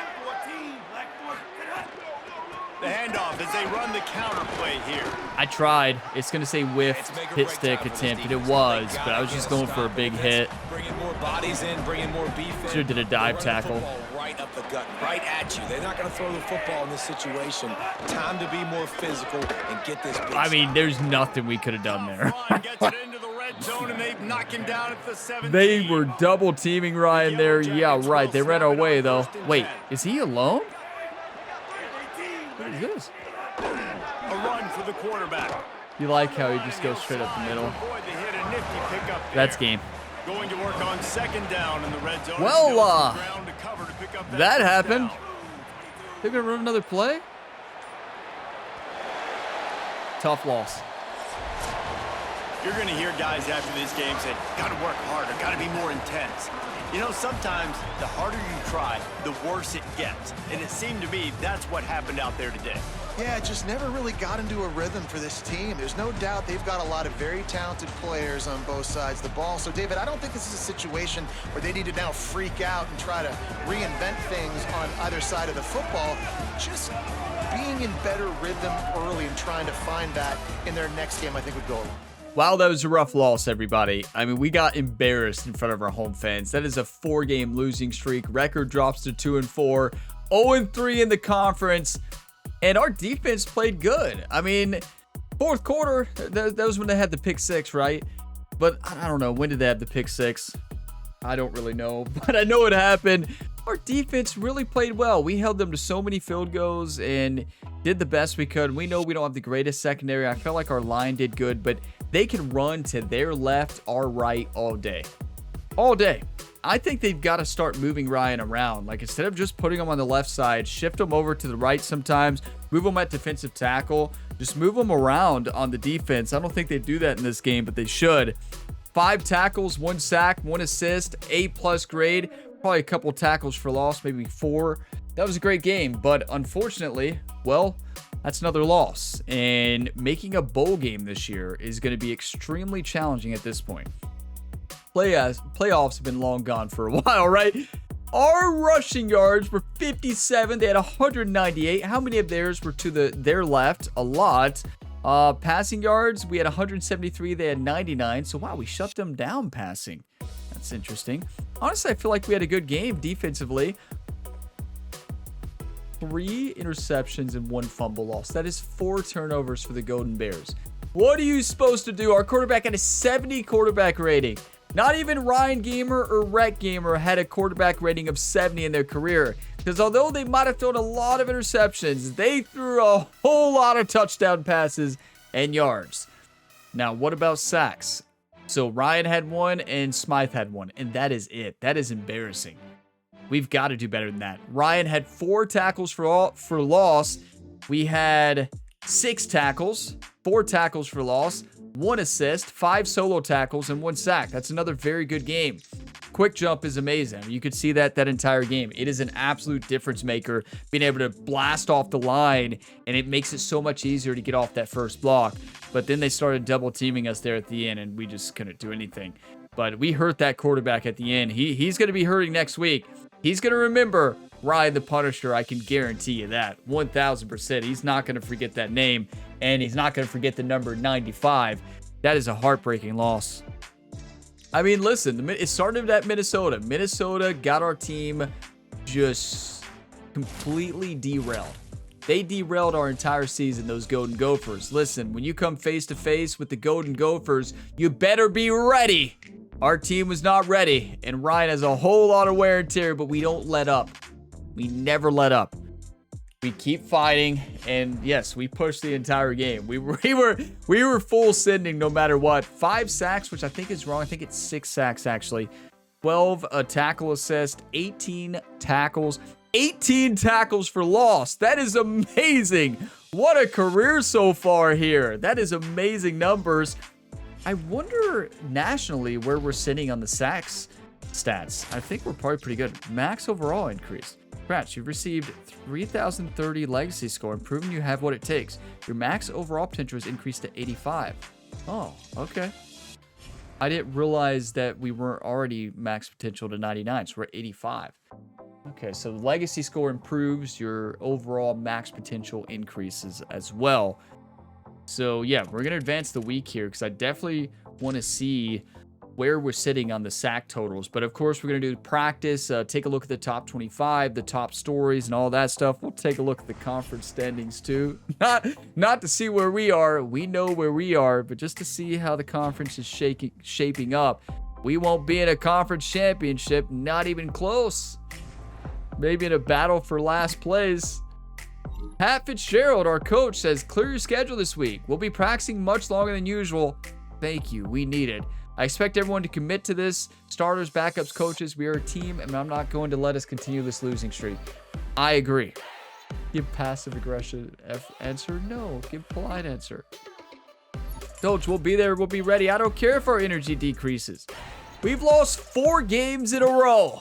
The handoff as they run the counter play here. I tried. It's going to say whiffed, hit stick, attempted. It was, but I was just going for a big hit. Bringing more bodies in, bringing more beef in. Should have did a dive tackle. Right up the gut, right at you. They're not going to throw the football in this situation. Time to be more physical and get this. I mean, there's nothing we could have done there. They were double teaming Ryan there. Yeah, right. They ran our way, though. Wait, is he alone? What is this? A run for the quarterback. You like how he just goes straight up the middle. That's game. Going to work on second down in the red zone. Well, that happened. They're going to run another play? Tough loss. You're going to hear guys after this game say, got to work harder, got to be more intense. You know, sometimes the harder you try, the worse it gets. And it seemed to me that's what happened out there today. Yeah, it just never really got into a rhythm for this team. There's no doubt they've got a lot of very talented players on both sides of the ball. So, David, I don't think this is a situation where they need to now freak out and try to reinvent things on either side of the football. Just being in better rhythm early and trying to find that in their next game, I think would go a long way. Wow, that was a rough loss, everybody. I mean, we got embarrassed in front of our home fans. That is a 4-game losing streak. Record drops to 2-4, 0-3 in the conference, and our defense played good. I mean, fourth quarter, that was when they had the pick 6, right? But I don't know. When did they have the pick 6? I don't really know, but I know it happened. Our defense really played well. We held them to so many field goals and did the best we could. We know we don't have the greatest secondary. I felt like our line did good, but they can run to their left, our right all day. All day. I think they've got to start moving Ryan around. Like, instead of just putting him on the left side, shift him over to the right sometimes, move him at defensive tackle, just move him around on the defense. I don't think they do that in this game, but they should. 5 tackles, 1 sack, 1 assist, A+ grade. Probably a couple tackles for loss, maybe 4. That was a great game, but unfortunately, well, that's another loss. And making a bowl game this year is going to be extremely challenging at this point. Playoffs have been long gone for a while, right? Our rushing yards were 57. They had 198. How many of theirs were to their left? A lot. Passing yards, we had 173. They had 99. So, wow, we shut them down passing. That's interesting. Honestly, I feel like we had a good game defensively. 3 interceptions and 1 fumble loss. That is 4 turnovers for the Golden Bears. What are you supposed to do? Our quarterback had a 70 quarterback rating. Not even Ryan Gamer or Rhett Gamer had a quarterback rating of 70 in their career. Because although they might have thrown a lot of interceptions, they threw a whole lot of touchdown passes and yards. Now, what about sacks? So Ryan had 1 and Smythe had 1, and that is it. That is embarrassing. We've got to do better than that. Ryan had 4 tackles for loss. We had 6 tackles, 4 tackles for loss, 1 assist, 5 solo tackles, and 1 sack. That's another very good game. Quick jump is amazing. You could see that entire game. It is an absolute difference maker, being able to blast off the line, and it makes it so much easier to get off that first block. But then they started double teaming us there at the end, and we just couldn't do anything. But we hurt that quarterback at the end. He's going to be hurting next week. He's going to remember Ryan the Punisher. I can guarantee you that. 1,000%. He's not going to forget that name, and he's not going to forget the number 95. That is a heartbreaking loss. I mean, listen, it started at Minnesota. Minnesota got our team just completely derailed. They derailed our entire season, those Golden Gophers. Listen, when you come face to face with the Golden Gophers, you better be ready. Our team was not ready, and Ryan has a whole lot of wear and tear, but we don't let up. We never let up. We keep fighting, and yes, we pushed the entire game. We were full sending no matter what. 5 sacks, which I think is wrong. I think it's 6 sacks actually. 12 tackle assist, 18 tackles. 18 tackles for loss. That is amazing. What a career so far here. That is amazing numbers. I wonder nationally where we're sitting on the sacks stats. I think we're probably pretty good. Max overall increase. Congrats, you've received 3,030 legacy score, and proven you have what it takes. Your max overall potential is increased to 85. Oh, okay. I didn't realize that we weren't already max potential to 99, so we're at 85. Okay, so legacy score improves, your overall max potential increases as well. So yeah, we're gonna advance the week here because I definitely want to see where we're sitting on the sack totals. But of course, we're going to do practice, take a look at the top 25, the top stories, and all that stuff. We'll take a look at the conference standings too. Not to see where we are. We know where we are, but just to see how the conference is shaping up. We won't be in a conference championship, not even close. Maybe in a battle for last place. Pat Fitzgerald, our coach, says, clear your schedule this week. We'll be practicing much longer than usual. Thank you. We need it. I expect everyone to commit to this. Starters, backups, coaches, we are a team, and I'm not going to let us continue this losing streak. I agree. Give passive aggression answer? No. Give polite answer. Coach, we'll be there. We'll be ready. I don't care if our energy decreases. We've lost 4 games in a row.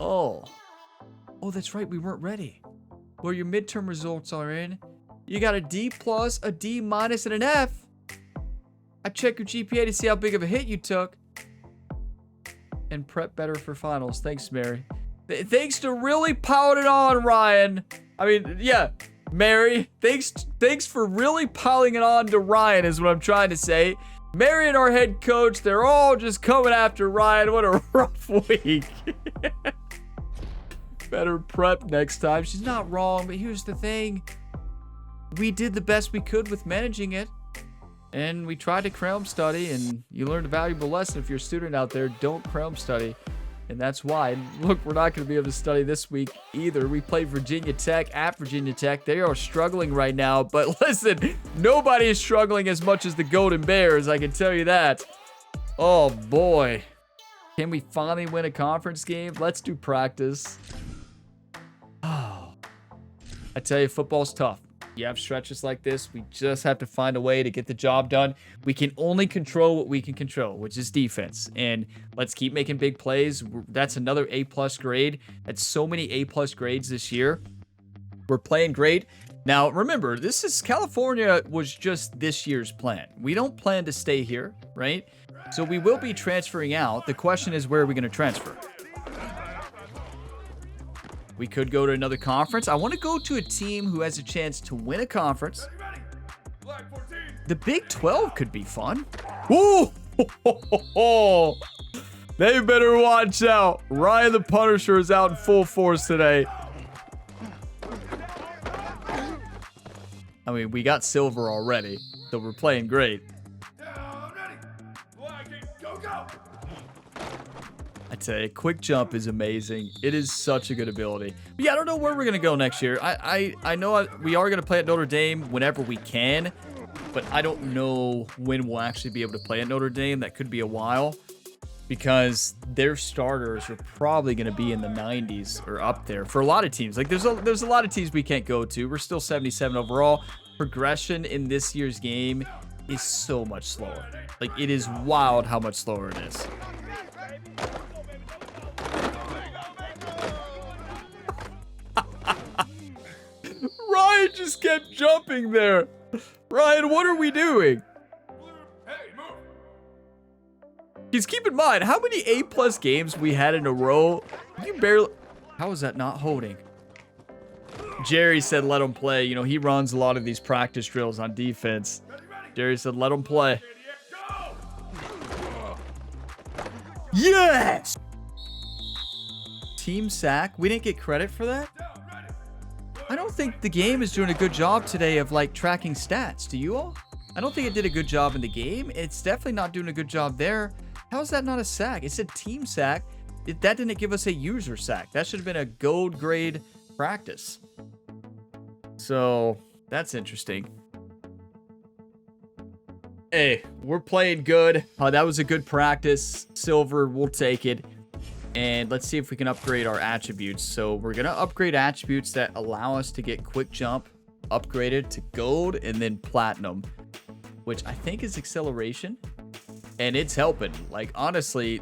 Oh, that's right. We weren't ready. Well, your midterm results are in. You got a D+, a D-, and an F. I check your GPA to see how big of a hit you took. And prep better for finals. Thanks, Mary. Thanks to really piling it on, Ryan. I mean, yeah, Mary. Thanks for really piling it on to Ryan is what I'm trying to say. Mary and our head coach, they're all just coming after Ryan. What a rough week. Better prep next time. She's not wrong, but here's the thing. We did the best we could with managing it. And we tried to cram study, and you learned a valuable lesson. If you're a student out there, don't cram study. And that's why. Look, we're not going to be able to study this week either. We played Virginia Tech at Virginia Tech. They are struggling right now. But listen, nobody is struggling as much as the Golden Bears. I can tell you that. Oh, boy. Can we finally win a conference game? Let's do practice. Oh. I tell you, football's tough. You have stretches like this. We just have to find a way to get the job done. We can only control what we can control, which is defense. And let's keep making big plays. That's another A+ grade. That's so many A+ grades this year. We're playing great. Now, remember, this is California was just this year's plan. We don't plan to stay here, right? So we will be transferring out. The question is, where are we going to transfer? We could go to another conference. I want to go to a team who has a chance to win a conference. The Big 12 could be fun. Ooh! They better watch out. Ryan the Punisher is out in full force today. I mean, we got silver already, so we're playing great. I tell you, quick jump is amazing. It is such a good ability. But yeah, I don't know where we're going to go next year. I know we are going to play at Notre Dame whenever we can, but I don't know when we'll actually be able to play at Notre Dame. That could be a while because their starters are probably going to be in the 90s or up there for a lot of teams. Like there's a lot of teams we can't go to. We're still 77 overall. Progression in this year's game is so much slower. Like it is wild how much slower it is. Ryan just kept jumping there. Ryan, what are we doing? Because keep in mind, how many A+ games we had in a row? You barely... How is that not holding? Jerry said let him play. You know, he runs a lot of these practice drills on defense. Jerry said let him play. Yes! Team sack. We didn't get credit for that? I don't think the game is doing a good job today of like tracking stats. Do you all? I don't think it did a good job in the game. It's definitely not doing a good job there. How is that not a sack? It's a team sack. That didn't give us a user sack. That should have been a gold grade practice. So that's interesting. Hey, we're playing good. That was a good practice. Silver, we'll take it. And let's see if we can upgrade our attributes. So we're going to upgrade attributes that allow us to get quick jump upgraded to gold and then platinum, which I think is acceleration. And it's helping. Like, honestly,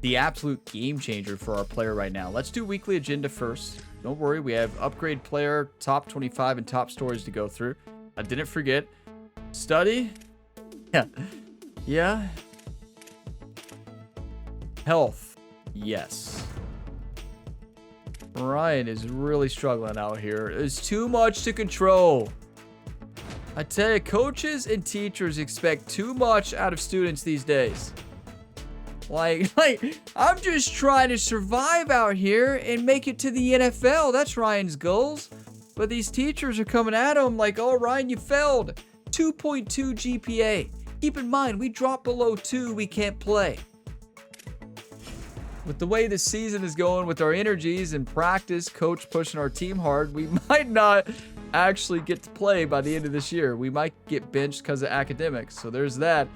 the absolute game changer for our player right now. Let's do weekly agenda first. Don't worry, we have upgrade player, top 25, and top stories to go through. I didn't forget. Study. Yeah. Health. Yes. Ryan is really struggling out here. There's too much to control. I tell you, coaches and teachers expect too much out of students these days. Like, I'm just trying to survive out here and make it to the NFL. That's Ryan's goals. But these teachers are coming at him like, oh, Ryan, you failed. 2.2 GPA. Keep in mind, we drop below 2, we can't play. With the way this season is going, with our energies and practice, coach pushing our team hard, we might not actually get to play by the end of this year. We might get benched because of academics. So there's that.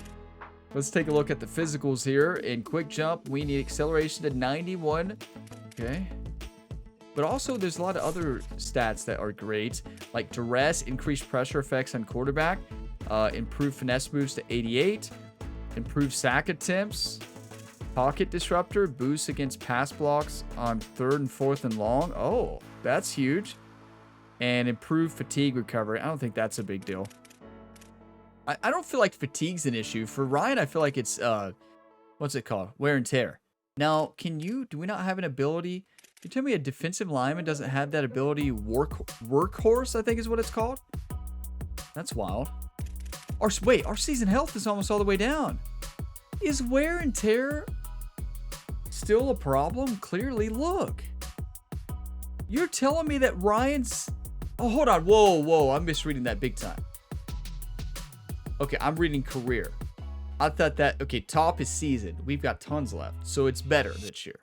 Let's take a look at the physicals here. In quick jump, we need acceleration to 91. Okay. But also, there's a lot of other stats that are great, like duress, increased pressure effects on quarterback, improved finesse moves to 88, improved sack attempts, pocket disruptor, boost against pass blocks on 3rd and 4th and long. Oh, that's huge. And improved fatigue recovery. I don't think that's a big deal. I don't feel like fatigue's an issue. For Ryan, I feel like it's, what's it called? Wear and tear. Now, do we not have an ability? You tell me a defensive lineman doesn't have that ability? Workhorse, I think is what it's called. That's wild. Our season health is almost all the way down. Is wear and tear still a problem? Clearly, look. You're telling me that Ryan's... Oh, hold on. Whoa. I'm misreading that big time. Okay, I'm reading career. I thought that... Okay, top is season. We've got tons left, so it's better this year.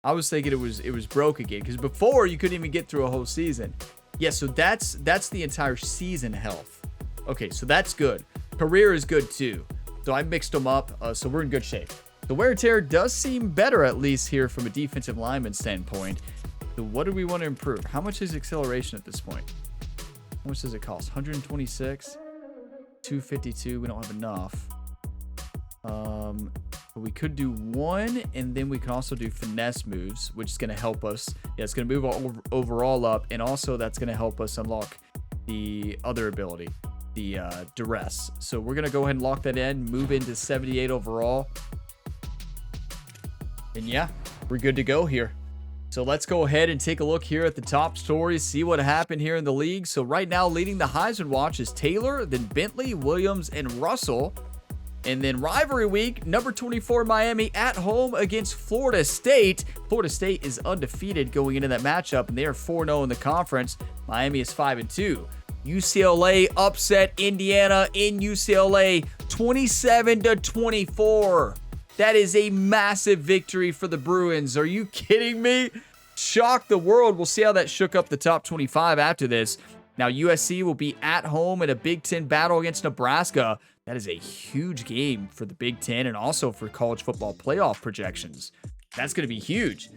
I was thinking it was broke again, because before you couldn't even get through a whole season. Yeah, so that's the entire season health. Okay, so that's good. Career is good too. So I mixed them up, so we're in good shape. The wear and tear does seem better, at least here from a defensive lineman standpoint. So what do we want to improve? How much is acceleration at this point? How much does it cost? 126, 252. We don't have enough. We could do 1, and then we can also do finesse moves, which is going to help us. Yeah, it's going to move our overall up, and also that's going to help us unlock the other ability, the duress. So we're going to go ahead and lock that in, move into 78 overall. And yeah, we're good to go here. So let's go ahead and take a look here at the top stories, see what happened here in the league. So right now, leading the Heisman watch is Taylor, then Bentley, Williams, and Russell. And then rivalry week, number 24 Miami at home against Florida State. Florida State is undefeated going into that matchup, and they are 4-0 in the conference. Miami is 5-2. UCLA upset Indiana in UCLA 27-24. That is a massive victory for the Bruins. Are you kidding me? Shock the world. We'll see how that shook up the top 25 after this. Now, USC will be at home in a Big Ten battle against Nebraska. That is a huge game for the Big Ten and also for college football playoff projections. That's going to be huge.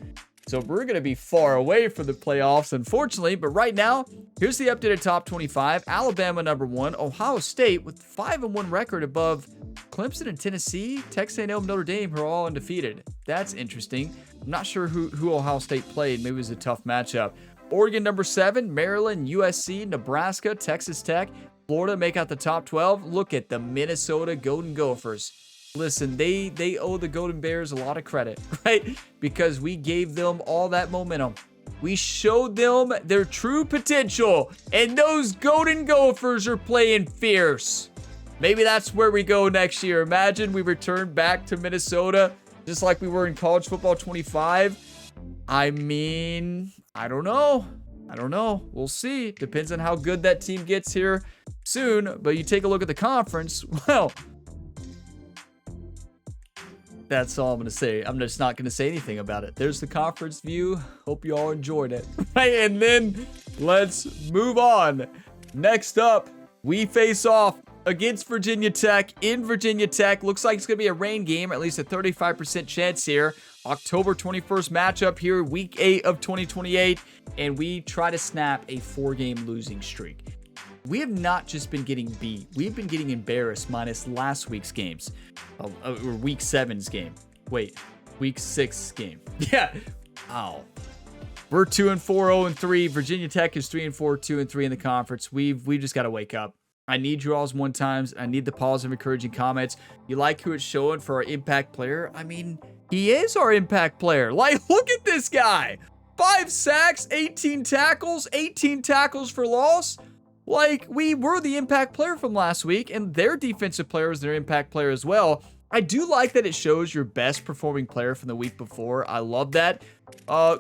So we're going to be far away from the playoffs, unfortunately. But right now, here's the updated top 25. Alabama number 1. Ohio State with 5-1 record above Clemson and Tennessee. Texas A&M, Notre Dame, who are all undefeated. That's interesting. I'm not sure who Ohio State played. Maybe it was a tough matchup. Oregon number 7. Maryland, USC, Nebraska, Texas Tech. Florida make out the top 12. Look at the Minnesota Golden Gophers. Listen, they owe the Golden Bears a lot of credit, right? Because we gave them all that momentum. We showed them their true potential, and those Golden Gophers are playing fierce. Maybe that's where we go next year. Imagine we return back to Minnesota just like we were in College Football 25. I mean, I don't know. We'll see. Depends on how good that team gets here soon. But you take a look at the conference, well, that's all I'm going to say. I'm just not going to say anything about it. There's the conference view. Hope you all enjoyed it. Right, and then let's move on. Next up, we face off against Virginia Tech in Virginia Tech. Looks like it's going to be a rain game, or at least a 35% chance here. October 21st matchup here, week 8 of 2028. And we try to snap a 4-game losing streak. We have not just been getting beat. We've been getting embarrassed minus last week's games. Or week 7's game. Wait, Week 6 game. Yeah. Wow. We're 2-4, 0-3. Virginia Tech is 3-4, 2-3 in the conference. We just got to wake up. I need draws one times. I need the positive, encouraging comments. You like who it's showing for our impact player? I mean, he is our impact player. Like, look at this guy. 5 sacks, 18 tackles for loss. Like, we were the impact player from last week, and their defensive player is their impact player as well. I do like that it shows your best performing player from the week before. I love that.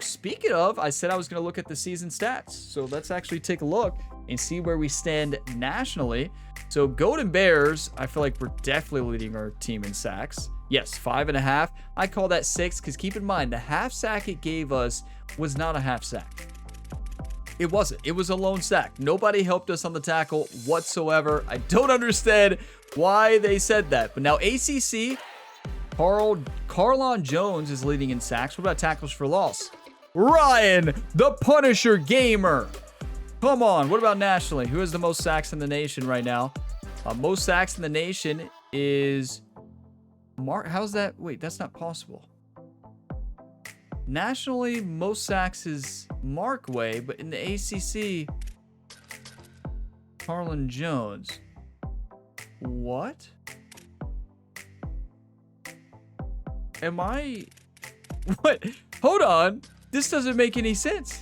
Speaking of, I said I was going to look at the season stats. So let's actually take a look and see where we stand nationally. So Golden Bears, I feel like we're definitely leading our team in sacks. Yes, 5.5. I call that 6 because keep in mind, the half sack it gave us was not a half sack. It wasn't. It was a lone sack. Nobody helped us on the tackle whatsoever. I don't understand why they said that. But now ACC, Carlon Jones is leading in sacks. What about tackles for loss? Ryan, the Punisher Gamer. Come on. What about nationally? Who has the most sacks in the nation right now? Most sacks in the nation is Mark. How's that? Wait, that's not possible. Nationally, most sacks is Mark Way, but in the ACC, Carlon Jones. What? Am I... What? Hold on. This doesn't make any sense.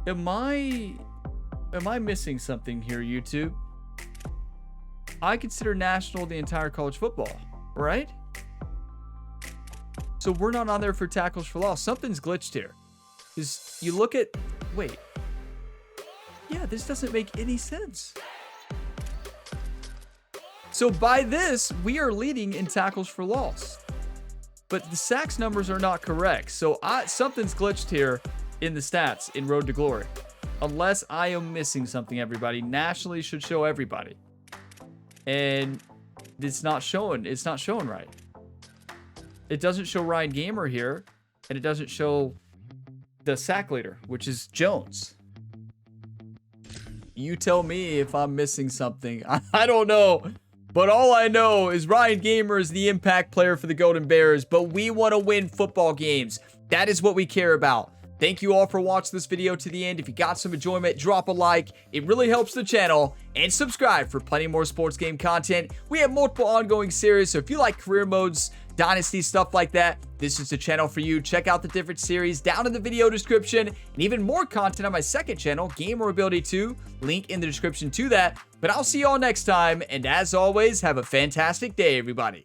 Am I missing something here, YouTube? I consider national the entire college football, right? So we're not on there for tackles for loss. Something's glitched here. Because you look at... Wait. Yeah, this doesn't make any sense. So by this, we are leading in tackles for loss. But the sacks numbers are not correct. So something's glitched here in the stats in Road to Glory. Unless I am missing something, everybody. Nationally should show everybody. And it's not showing. It's not showing right. It doesn't show Ryan Gamer here, and it doesn't show the sack leader, which is Jones. You tell me if I'm missing something. I don't know. But all I know is Ryan Gamer is the impact player for the Golden Bears, but we want to win football games. That is what we care about. Thank you all for watching this video to the end. If you got some enjoyment, drop a like. It really helps the channel. And subscribe for plenty more sports game content. We have multiple ongoing series, so if you like career modes, dynasty, stuff like that, this is the channel for you. Check out the different series down in the video description, and even more content on my second channel, Gamer Ability 2. Link in the description to that. But I'll see you all next time, and as always, have a fantastic day, everybody.